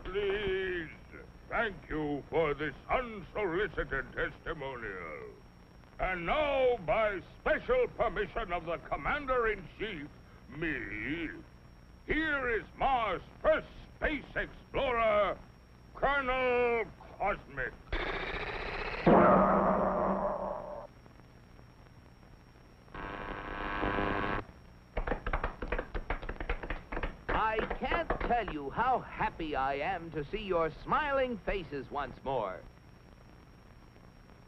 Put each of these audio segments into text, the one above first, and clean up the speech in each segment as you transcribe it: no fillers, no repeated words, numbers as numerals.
Please, thank you for this unsolicited testimonial. And now, by special permission of the Commander-in-Chief, me, here is Mars' first space explorer, Colonel Cosmic. I can't tell you how happy I am to see your smiling faces once more.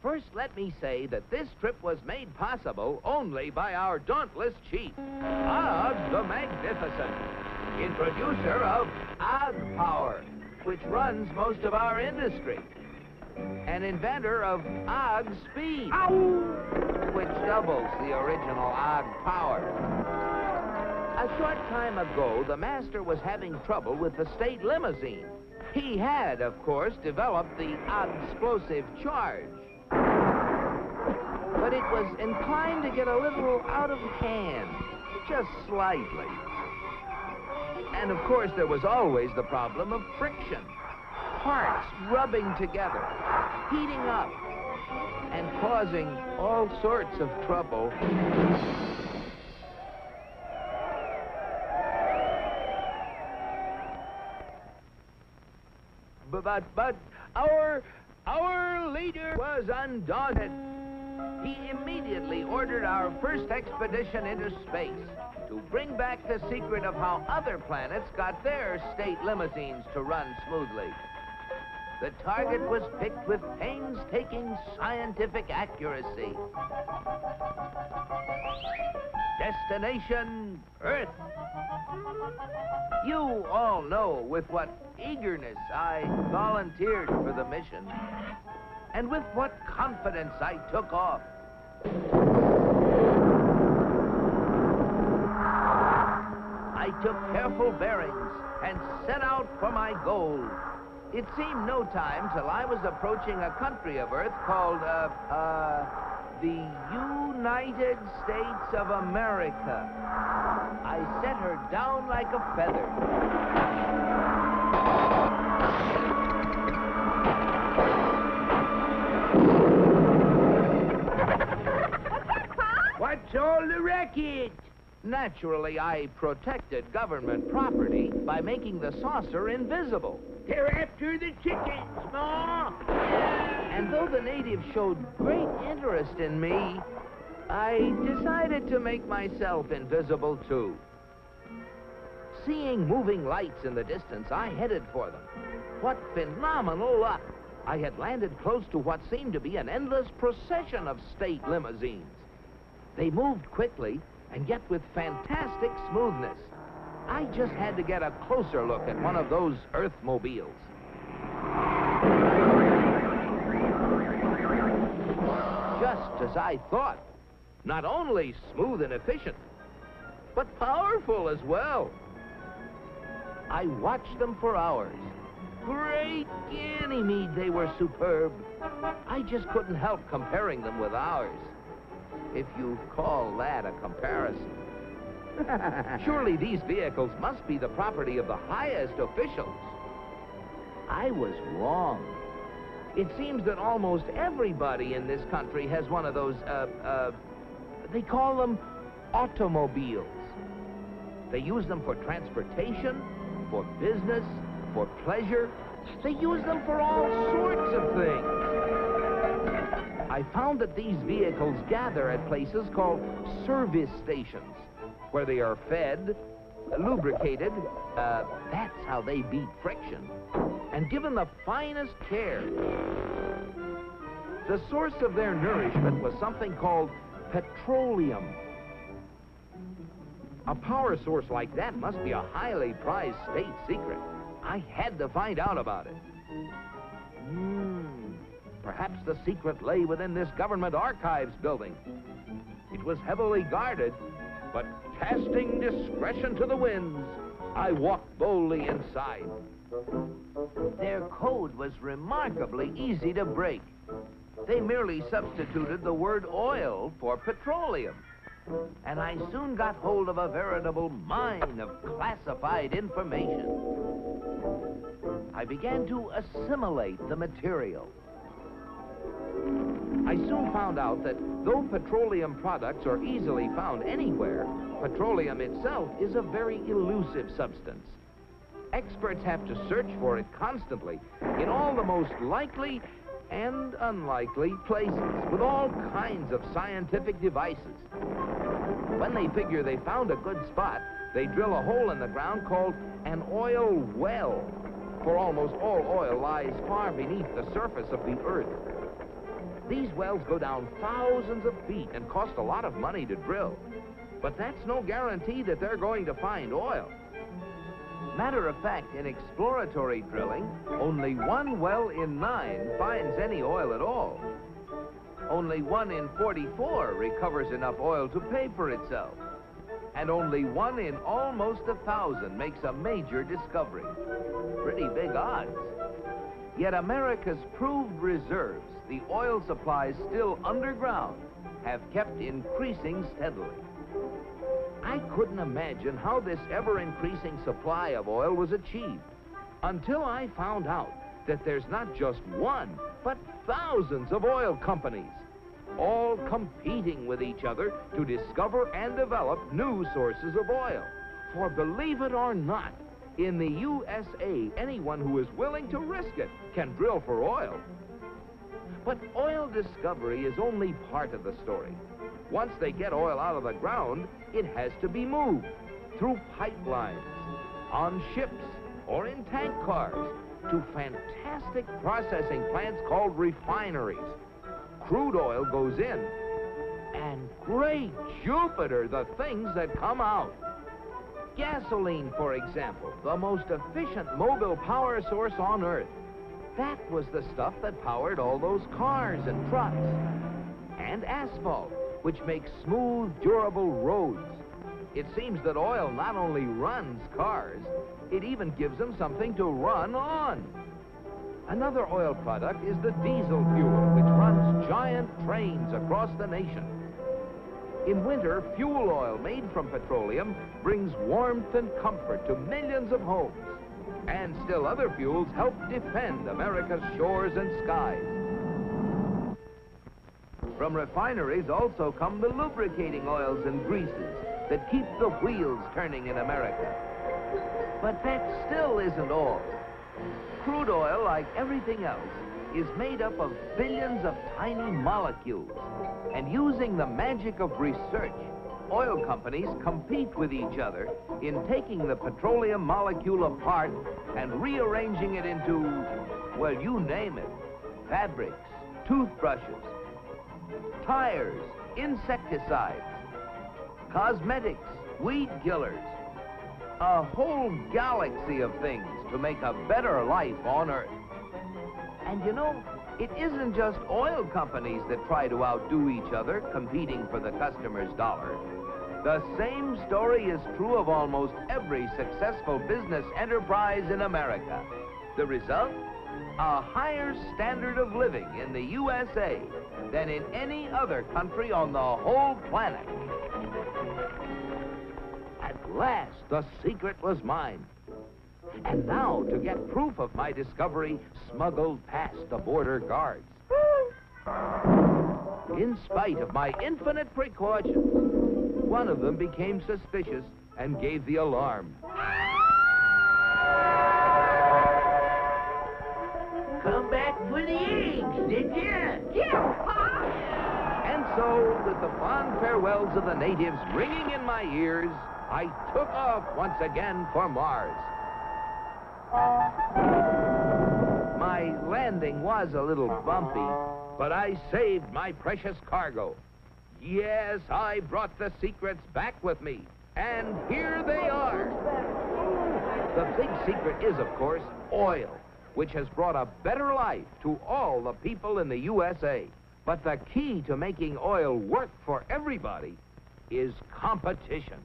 First, let me say that this trip was made possible only by our dauntless chief, Og the Magnificent, introducer of Og Power, which runs most of our industry, and inventor of Og Speed, which doubles the original Og Power. A short time ago, the master was having trouble with the state limousine. He had, of course, developed the explosive charge. But it was inclined to get a little out of hand, just slightly. And, of course, there was always the problem of friction. Parts rubbing together, heating up, and causing all sorts of trouble. But our leader was undaunted. He immediately ordered our first expedition into space to bring back the secret of how other planets got their state limousines to run smoothly. The target was picked with painstaking scientific accuracy. Destination, Earth. You all know with what eagerness I volunteered for the mission, and with what confidence I took off. I took careful bearings and set out for my goal. It seemed no time till I was approaching a country of Earth called, the United States of America. I set her down like a feather. What's all the racket? Naturally, I protected government property by making the saucer invisible. They're after the chickens, Ma! And though the natives showed great interest in me, I decided to make myself invisible too. Seeing moving lights in the distance, I headed for them. What phenomenal luck! I had landed close to what seemed to be an endless procession of state limousines. They moved quickly, and yet with fantastic smoothness. I just had to get a closer look at one of those Earthmobiles. Just as I thought. Not only smooth and efficient, but powerful as well. I watched them for hours. Great Ganymede, they were superb. I just couldn't help comparing them with ours, if you call that a comparison. Surely these vehicles must be the property of the highest officials. I was wrong. It seems that almost everybody in this country has one of those, they call them automobiles. They use them for transportation, for business, for pleasure. They use them for all sorts of things. I found that these vehicles gather at places called service stations, where they are fed, lubricated, that's how they beat friction, and given the finest care. The source of their nourishment was something called petroleum. A power source like that must be a highly prized state secret. I had to find out about it. Perhaps the secret lay within this government archives building. It was heavily guarded, but casting discretion to the winds, I walked boldly inside. Their code was remarkably easy to break. They merely substituted the word oil for petroleum. And I soon got hold of a veritable mine of classified information. I began to assimilate the material. I soon found out that though petroleum products are easily found anywhere, petroleum itself is a very elusive substance. Experts have to search for it constantly in all the most likely and unlikely places with all kinds of scientific devices. When they figure they found a good spot, they drill a hole in the ground called an oil well, for almost all oil lies far beneath the surface of the earth. These wells go down thousands of feet and cost a lot of money to drill. But that's no guarantee that they're going to find oil. Matter of fact, in exploratory drilling, only 1 well in 9 finds any oil at all. Only 1 in 44 recovers enough oil to pay for itself. And only 1 in almost 1,000 makes a major discovery. Pretty big odds. Yet America's proved reserves, the oil supplies still underground, have kept increasing steadily. I couldn't imagine how this ever-increasing supply of oil was achieved until I found out that there's not just 1, but thousands of oil companies, all competing with each other to discover and develop new sources of oil. For believe it or not, in the USA, anyone who is willing to risk it can drill for oil. But oil discovery is only part of the story. Once they get oil out of the ground, it has to be moved through pipelines, on ships, or in tank cars, to fantastic processing plants called refineries. Crude oil goes in, and great Jupiter, the things that come out. Gasoline, for example, the most efficient mobile power source on Earth. That was the stuff that powered all those cars and trucks. And asphalt, which makes smooth, durable roads. It seems that oil not only runs cars, it even gives them something to run on. Another oil product is the diesel fuel, which runs giant trains across the nation. In winter, fuel oil made from petroleum brings warmth and comfort to millions of homes. And still other fuels help defend America's shores and skies. From refineries also come the lubricating oils and greases that keep the wheels turning in America. But that still isn't all. Crude oil, like everything else, is made up of billions of tiny molecules. And using the magic of research, oil companies compete with each other in taking the petroleum molecule apart and rearranging it into, well, you name it. Fabrics, toothbrushes, tires, insecticides, cosmetics, weed killers. A whole galaxy of things to make a better life on Earth. And you know, it isn't just oil companies that try to outdo each other, competing for the customer's dollar. The same story is true of almost every successful business enterprise in America. The result? A higher standard of living in the USA than in any other country on the whole planet. At last, the secret was mine. And now, to get proof of my discovery, smuggled past the border guards. In spite of my infinite precautions, one of them became suspicious and gave the alarm. Come back for the eggs, did you? Yeah! And so, with the fond farewells of the natives ringing in my ears, I took off once again for Mars. My landing was a little bumpy, but I saved my precious cargo. Yes, I brought the secrets back with me, and here they are. The big secret is, of course, oil, which has brought a better life to all the people in the USA. But the key to making oil work for everybody is competition.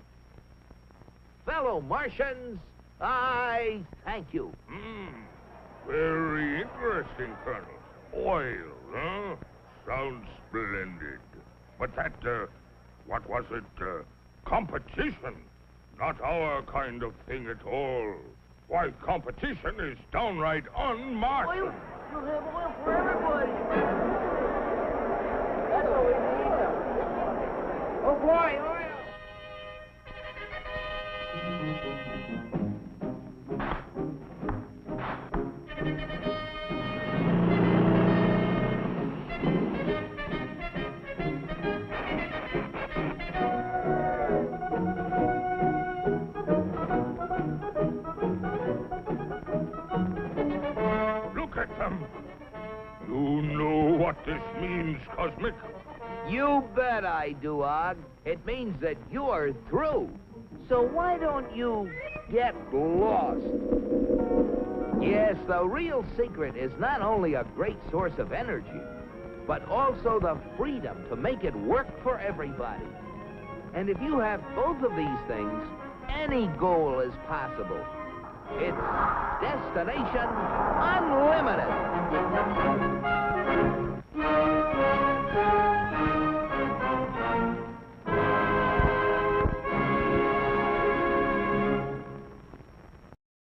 Fellow Martians, I thank you. Very interesting, Colonel. Oil, huh? Sounds splendid. But that, what was it? Competition. Not our kind of thing at all. Why, competition is downright un-Martian. Oil. We'll have oil for everybody. That's what we need. Oh, boy, oil. Look at them. You know what this means, Cosmic? You bet I do, Og. It means that you're through. So why don't you get lost? Yes, the real secret is not only a great source of energy, but also the freedom to make it work for everybody. And if you have both of these things, any goal is possible. It's Destination Unlimited.